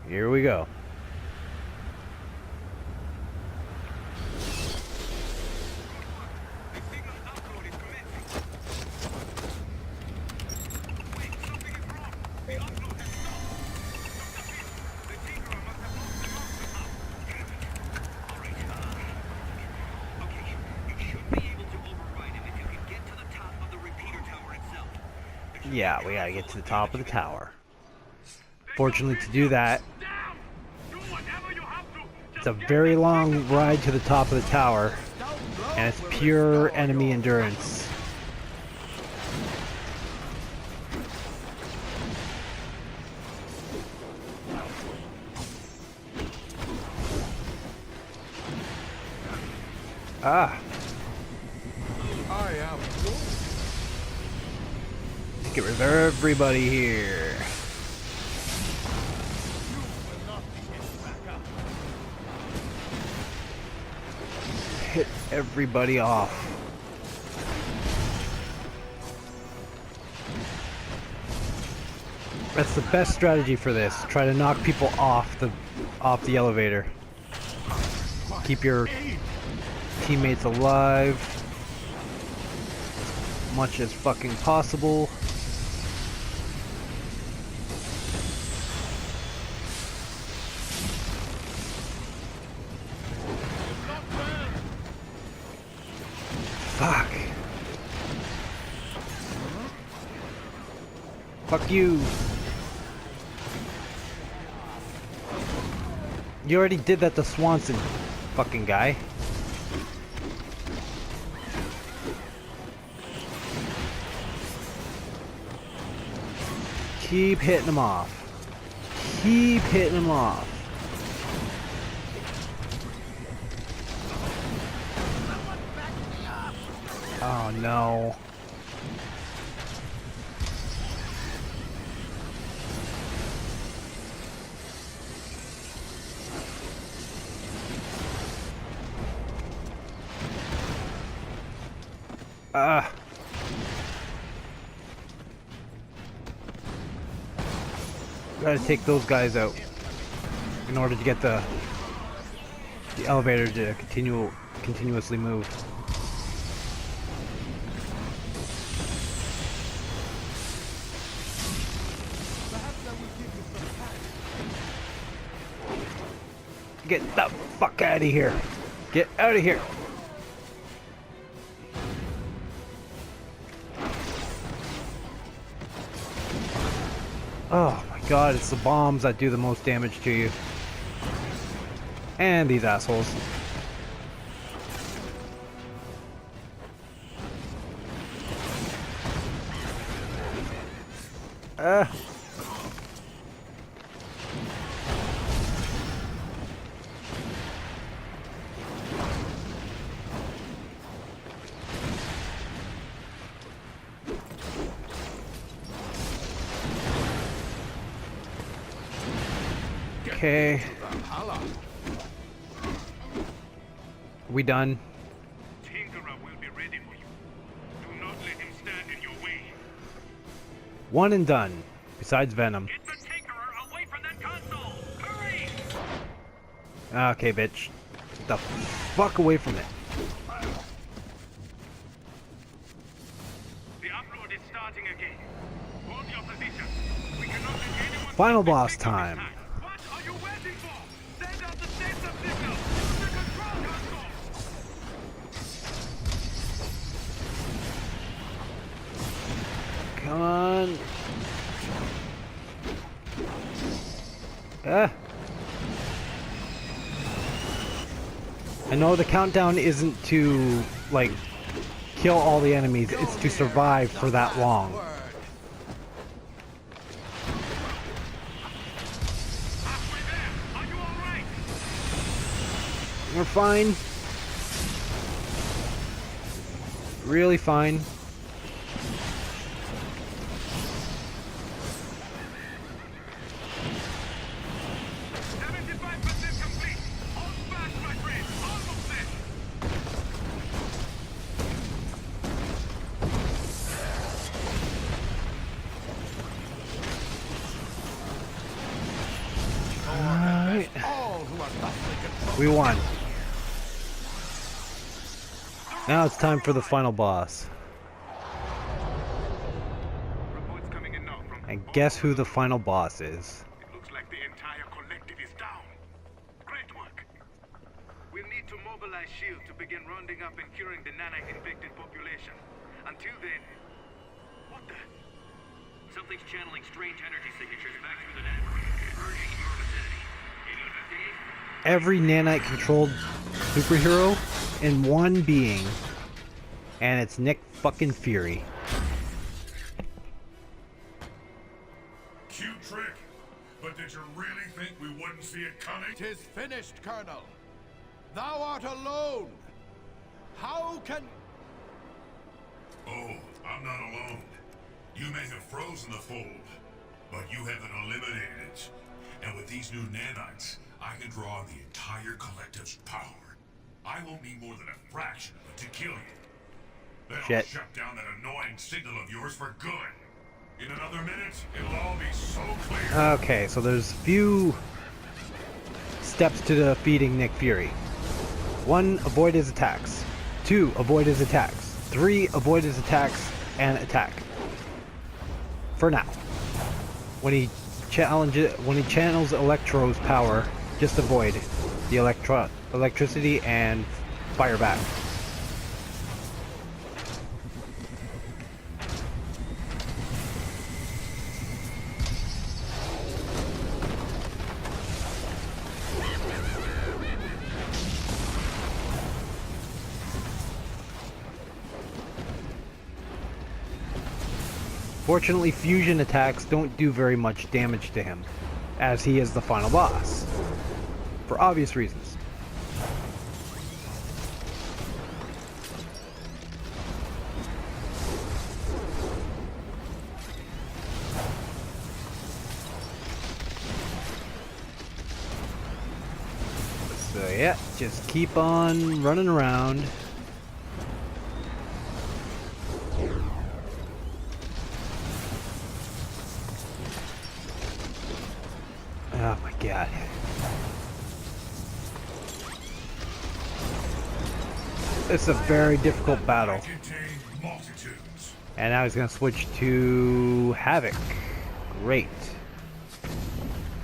Here we go. Yeah, we gotta get to the top of the tower. Fortunately, to do that, it's a very long ride to the top of the tower, and it's pure enemy endurance. Ah. I am Let's get rid of everybody here. Hit everybody off. That's the best strategy for this. Try to knock people off the elevator. Keep your teammates alive as much as fucking possible. Fuck. Fuck you. You already did that to Swanson, fucking guy. Keep hitting him off. Keep hitting him off. Oh no. Ah. Gotta take those guys out in order to get the elevator to continuously move. Get the fuck out of here! Get out of here! Oh my god, it's the bombs that do the most damage to you. And these assholes. Okay. We done? Tinkerer will be ready for you. Do not let him stand in your way. One and done. Besides Venom. Get the Tinkerer away from that console! Hurry! Okay, bitch. Get the fuck away from it. The upload is starting again. Hold your position. We cannot let anyone Final boss time. What are you waiting for? Send out the sensor signal to the control console! Come on. I know the countdown isn't to, like, kill all the enemies, it's to survive for that long. Halfway there! Are you alright? We're fine. Really fine. We won. Now it's time for the final boss. Reports coming in now from And guess who the final boss is? It looks like the entire collective is down. Great work. We'll need to mobilize S.H.I.E.L.D. to begin rounding up and curing the nanite-infected population. Until then... What the... Something's channeling strange energy signatures back through the network. Urging your vicinity. Any investigation? Every nanite-controlled superhero in one being. And it's Nick fucking Fury. Cute trick, but did you really think we wouldn't see it coming? 'Tis finished, Colonel. Thou art alone. How can... Oh, I'm not alone. You may have frozen the fold, but you haven't eliminated it. And with these new nanites, I can draw on the entire collective's power. I won't need more than a fraction of it to kill you. Then I'll Shit. shut down that annoying signal of yours for good. In another minute, it'll all be so clear. Okay, so there's a few steps to defeating Nick Fury. 1, avoid his attacks. 2, avoid his attacks. 3, avoid his attacks and attack. For now. When he channels Electro's power, just avoid the electricity and fire back. Fortunately, fusion attacks don't do very much damage to him, as he is the final boss. For obvious reasons. So yeah, just keep on running around. Oh my god. It's a very difficult battle. Contain multitudes. And now he's gonna switch to Havoc. Great.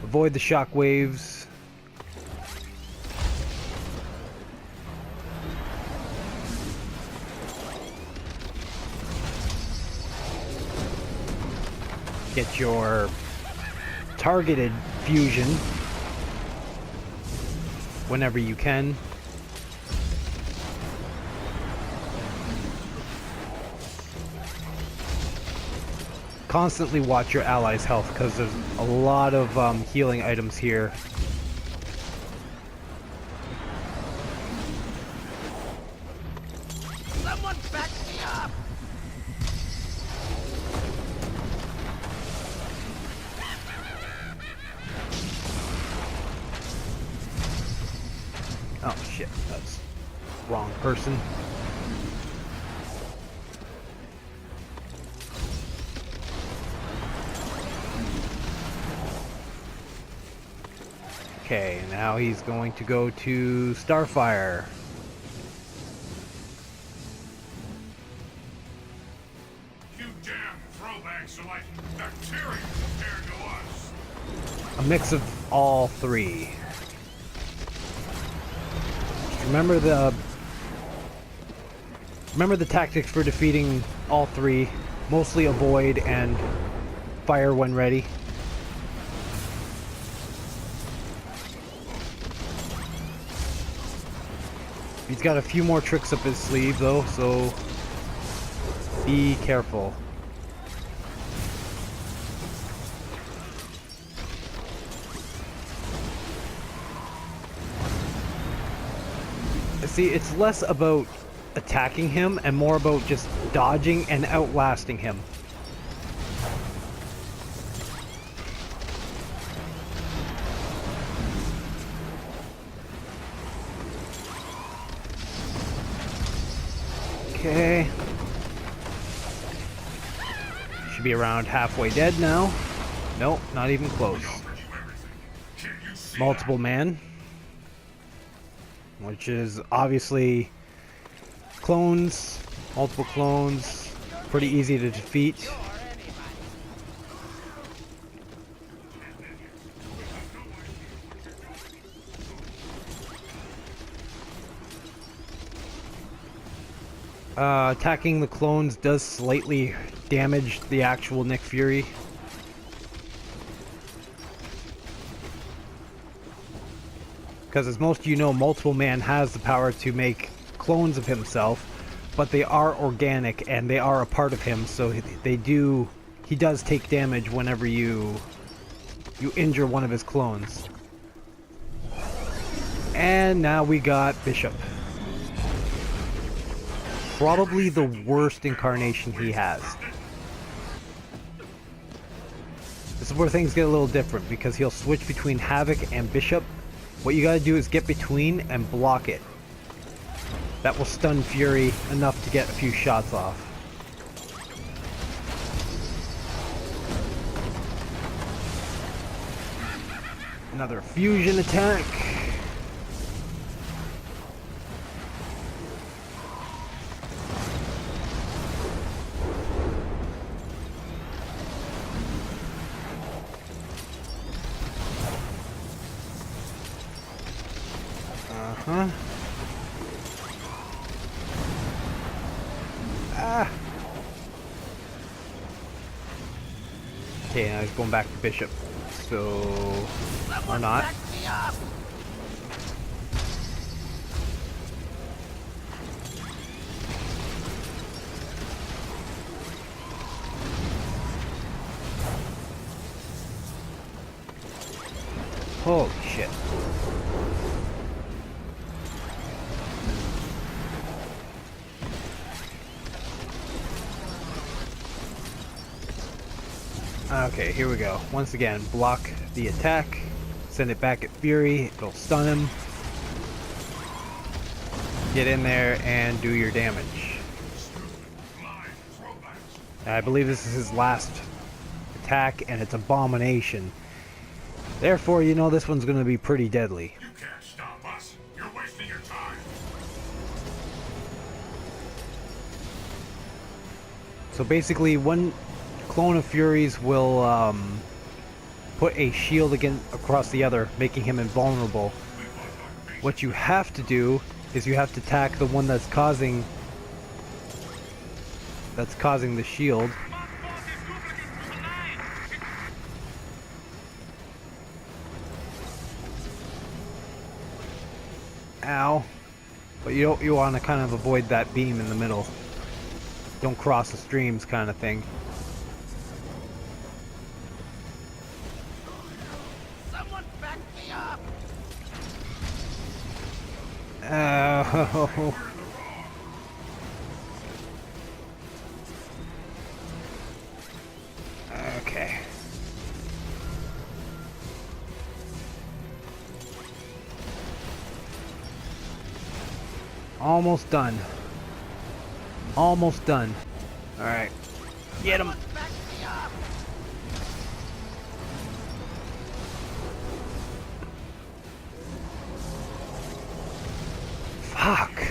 Avoid the shock waves. Get your targeted fusion whenever you can. Constantly watch your allies' health because there's a lot of healing items here. Someone back me up! Oh shit, that's wrong person. Okay, now he's going to go to Starfire. You damn throwbacks are like bacteria compared to us. A mix of all three. Remember the tactics for defeating all three. Mostly avoid and fire when ready. He's got a few more tricks up his sleeve though, so be careful. See, it's less about attacking him and more about just dodging and outlasting him. Okay. Should be around halfway dead now. Nope, not even close. Offered you everything. Can you see Multiple man. which is obviously clones, multiple clones, pretty easy to defeat. Attacking the clones does slightly damage the actual Nick Fury. Because as most of you know, Multiple Man has the power to make clones of himself, but they are organic and they are a part of him, so he does take damage whenever you injure one of his clones. And now we got Bishop. Probably the worst incarnation he has. This is where things get a little different, because he'll switch between Havoc and Bishop. What you gotta do is get between and block it. That will stun Fury enough to get a few shots off. Another fusion attack. Okay, now he's going back to Bishop. So, or not. Holy shit. Okay, here we go. Once again, block the attack, send it back at Fury, it'll stun him. Get in there and do your damage. I believe this is his last attack, and it's Abomination. Therefore, you know this one's going to be pretty deadly. You can't stop us. You're wasting your time. So basically, one clone of Fury's will put a shield across the other, making him invulnerable. What you have to do is you have to attack the one that's causing the shield. Ow. But you want to kind of avoid that beam in the middle. Don't cross the streams kind of thing. Someone back me up! Oh. Okay. Almost done. Almost done. Alright. Get him! Back me up! Fuck!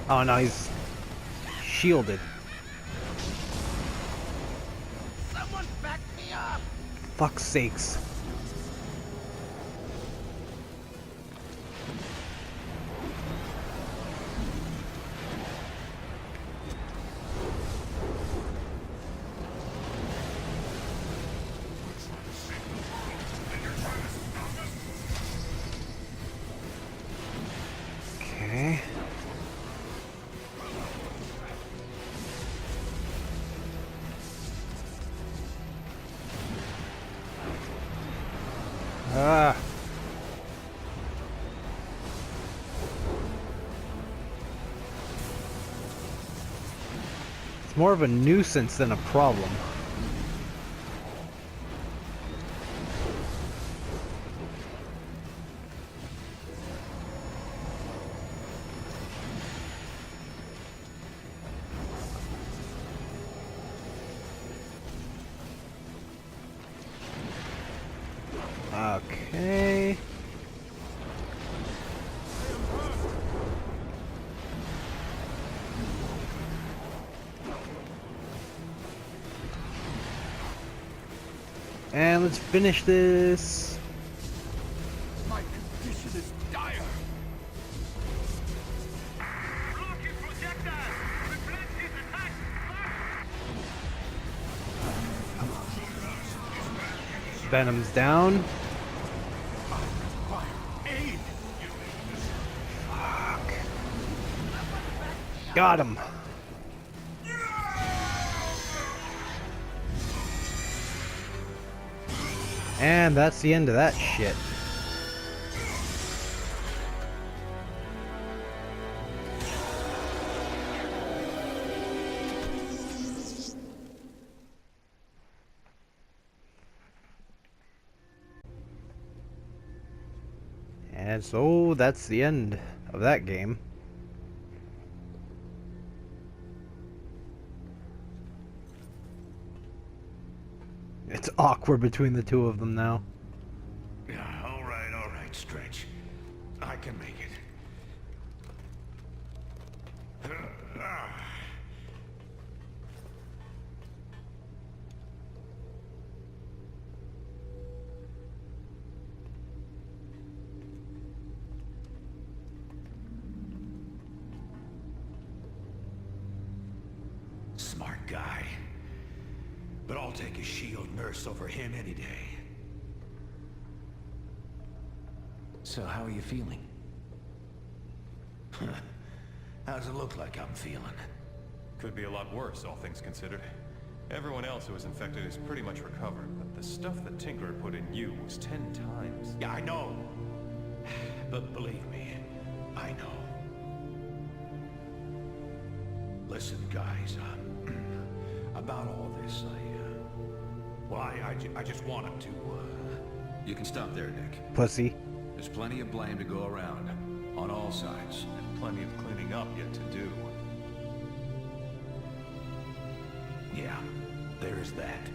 Oh no, he's shielded. Someone back me up! Fuck's sakes. Okay. It's more of a nuisance than a problem. Okay. And let's finish this. My condition is dire. Block his projectile! Reflect his attack! Venom's down. Fire. Aid. Fuck. Got him. And that's the end of that shit. And so that's the end of that game. It's awkward between the two of them now. Yeah, all right, Stretch. I can make it. Smart guy. But I'll take a shield nurse over him any day. So how are you feeling? How does it look like I'm feeling? Could be a lot worse, all things considered. Everyone else who was infected is pretty much recovered, but the stuff that Tinker put in you was 10 times. Yeah, I know. But believe me, I know. Listen, guys, about all this, I just wanted to, You can stop there, Nick. Pussy. There's plenty of blame to go around, on all sides. And plenty of cleaning up yet to do. Yeah, there is that.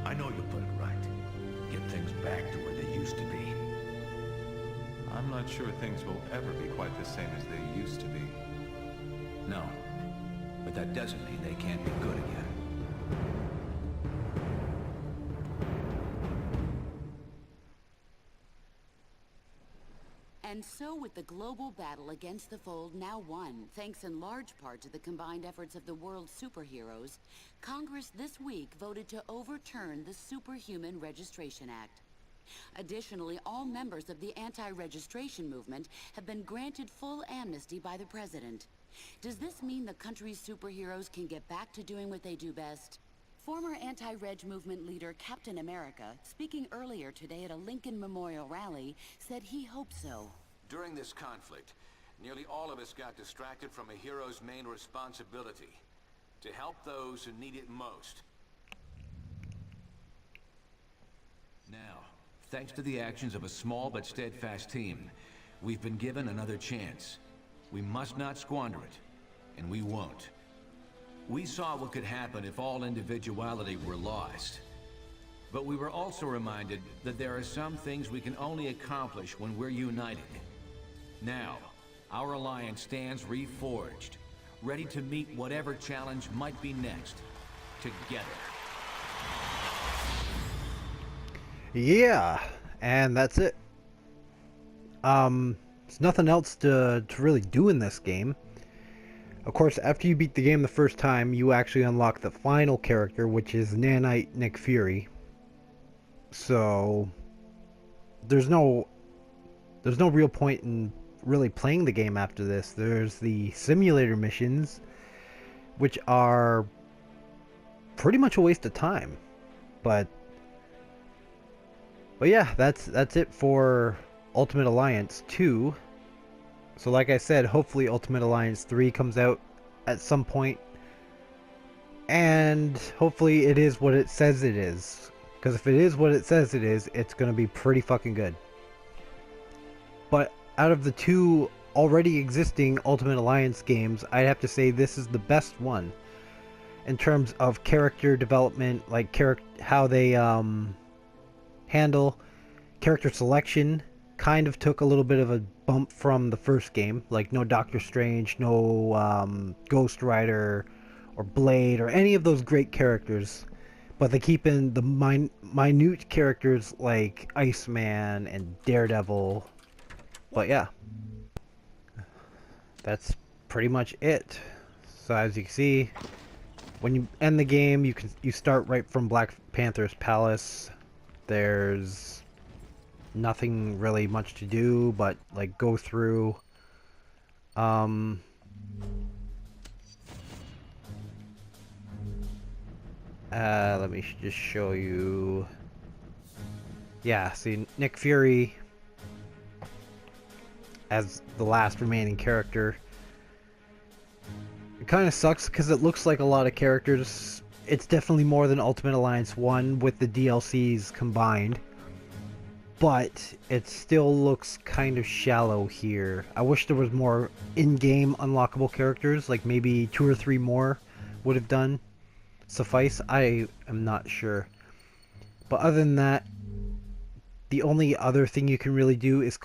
I know you'll put it right. Get things back to where they used to be. I'm not sure things will ever be quite the same as they used to be. No. But that doesn't mean they can't be good again. And so with the global battle against the Fold now won, thanks in large part to the combined efforts of the world's superheroes, Congress this week voted to overturn the Superhuman Registration Act. Additionally, all members of the anti-registration movement have been granted full amnesty by the president. Does this mean the country's superheroes can get back to doing what they do best? Former anti-reg movement leader Captain America, speaking earlier today at a Lincoln Memorial rally, said he hopes so. During this conflict, nearly all of us got distracted from a hero's main responsibility. To help those who need it most. Now, thanks to the actions of a small but steadfast team, we've been given another chance. We must not squander it, and we won't. We saw what could happen if all individuality were lost. But we were also reminded that there are some things we can only accomplish when we're united. Now, our alliance stands reforged, ready to meet whatever challenge might be next, together. Yeah, and that's it. There's nothing else to really do in this game. Of course, after you beat the game the first time, you actually unlock the final character, which is Nanite Nick Fury. So there's no real point in really playing the game after this. There's the simulator missions, which are pretty much a waste of time. But yeah, that's it for Ultimate Alliance 2. So like I said, hopefully Ultimate Alliance 3 comes out at some point. And hopefully it is what it says it is. Because if it is what it says it is, it's going to be pretty fucking good. But out of the two already existing Ultimate Alliance games, I'd have to say this is the best one. In terms of character development, like how they handle character selection kind of took a little bit of a bump from the first game. Like, no Doctor Strange, no Ghost Rider, or Blade, or any of those great characters. But they keep in the minute characters like Iceman and Daredevil. But yeah, that's pretty much it. So as you can see, when you end the game, you start right from Black Panther's palace. There's nothing really much to do but like go through. Let me just show you. Yeah, see, Nick Fury as the last remaining character. It kind of sucks because it looks like a lot of characters. It's definitely more than Ultimate Alliance 1 with the DLCs combined. But it still looks kind of shallow here. I wish there was more in-game unlockable characters, like maybe 2 or 3 more would have done suffice. I am not sure. But other than that, the only other thing you can really do is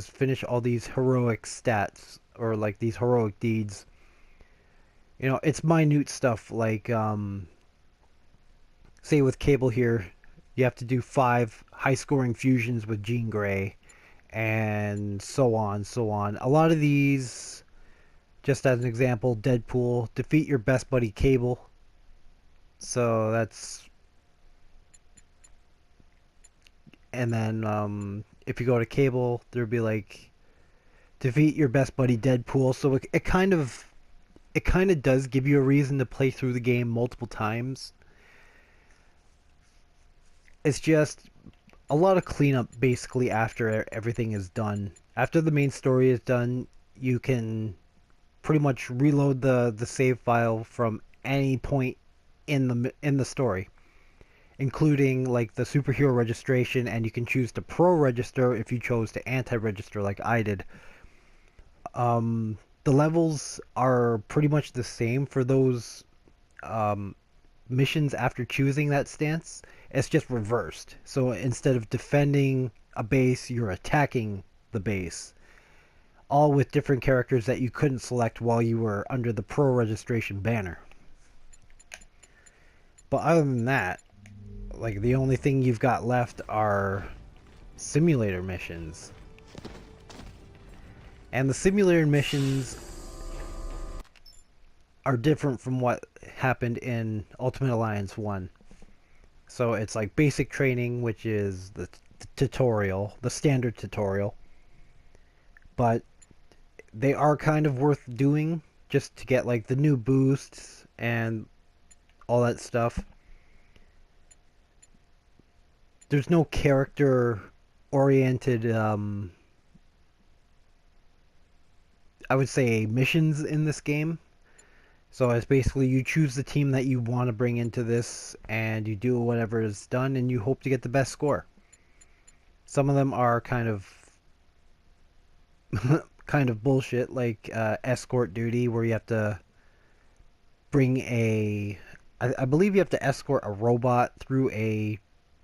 finish all these heroic stats, or like these heroic deeds. You know, it's minute stuff like say with Cable here, you have to do 5 high-scoring fusions with Jean Grey, and so on, so on. A lot of these, just as an example, Deadpool, defeat your best buddy Cable. So that's... And then, if you go to Cable, there'll be like, defeat your best buddy Deadpool. So it kind of does give you a reason to play through the game multiple times. It's just a lot of cleanup basically after everything is done. After the main story is done, you can pretty much reload the save file from any point in the story, including like the superhero registration, and you can choose to pro register if you chose to anti-register like I did. The levels are pretty much the same for those missions after choosing that stance. It's just reversed. So instead of defending a base, you're attacking the base. All with different characters that you couldn't select while you were under the pro registration banner. But other than that, like, the only thing you've got left are simulator missions. And the simulator missions are different from what happened in Ultimate Alliance 1. So it's like basic training, which is the tutorial, the standard tutorial. But they are kind of worth doing just to get like the new boosts and all that stuff. There's no character oriented I would say missions in this game. So it's basically you choose the team that you want to bring into this, and you do whatever is done, and you hope to get the best score. Some of them are kind of bullshit, like escort duty, where you have to bring I believe you have to escort a robot through a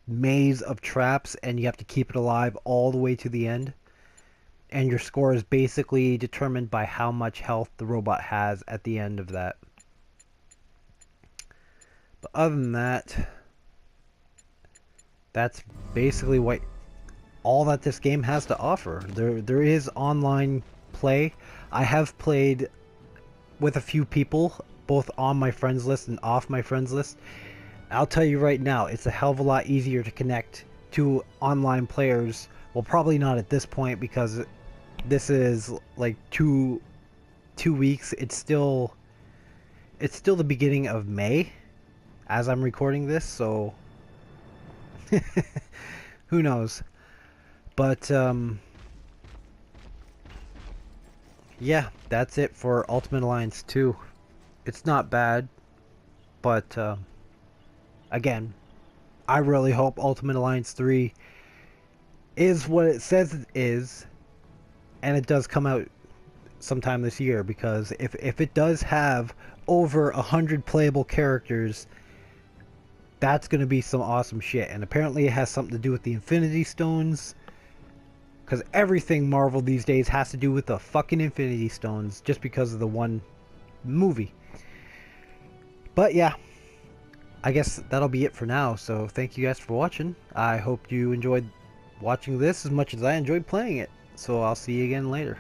maze of traps, and you have to keep it alive all the way to the end. And your score is basically determined by how much health the robot has at the end of that. But other than that, that's basically all that this game has to offer. There is online play. I have played with a few people, both on my friends list and off my friends list. I'll tell you right now, it's a hell of a lot easier to connect to online players. Well, probably not at this point, because this is like two weeks. It's still the beginning of May as I'm recording this, so who knows. But yeah, that's it for Ultimate Alliance 2. It's not bad, but again, I really hope Ultimate Alliance 3 is what it says it is, and it does come out sometime this year, because if it does have over 100 playable characters, That's going to be some awesome shit. And apparently it has something to do with the Infinity Stones. Because everything Marvel these days has to do with the fucking Infinity Stones. Just because of the one movie. But yeah. I guess that'll be it for now. So thank you guys for watching. I hope you enjoyed watching this as much as I enjoyed playing it. So I'll see you again later.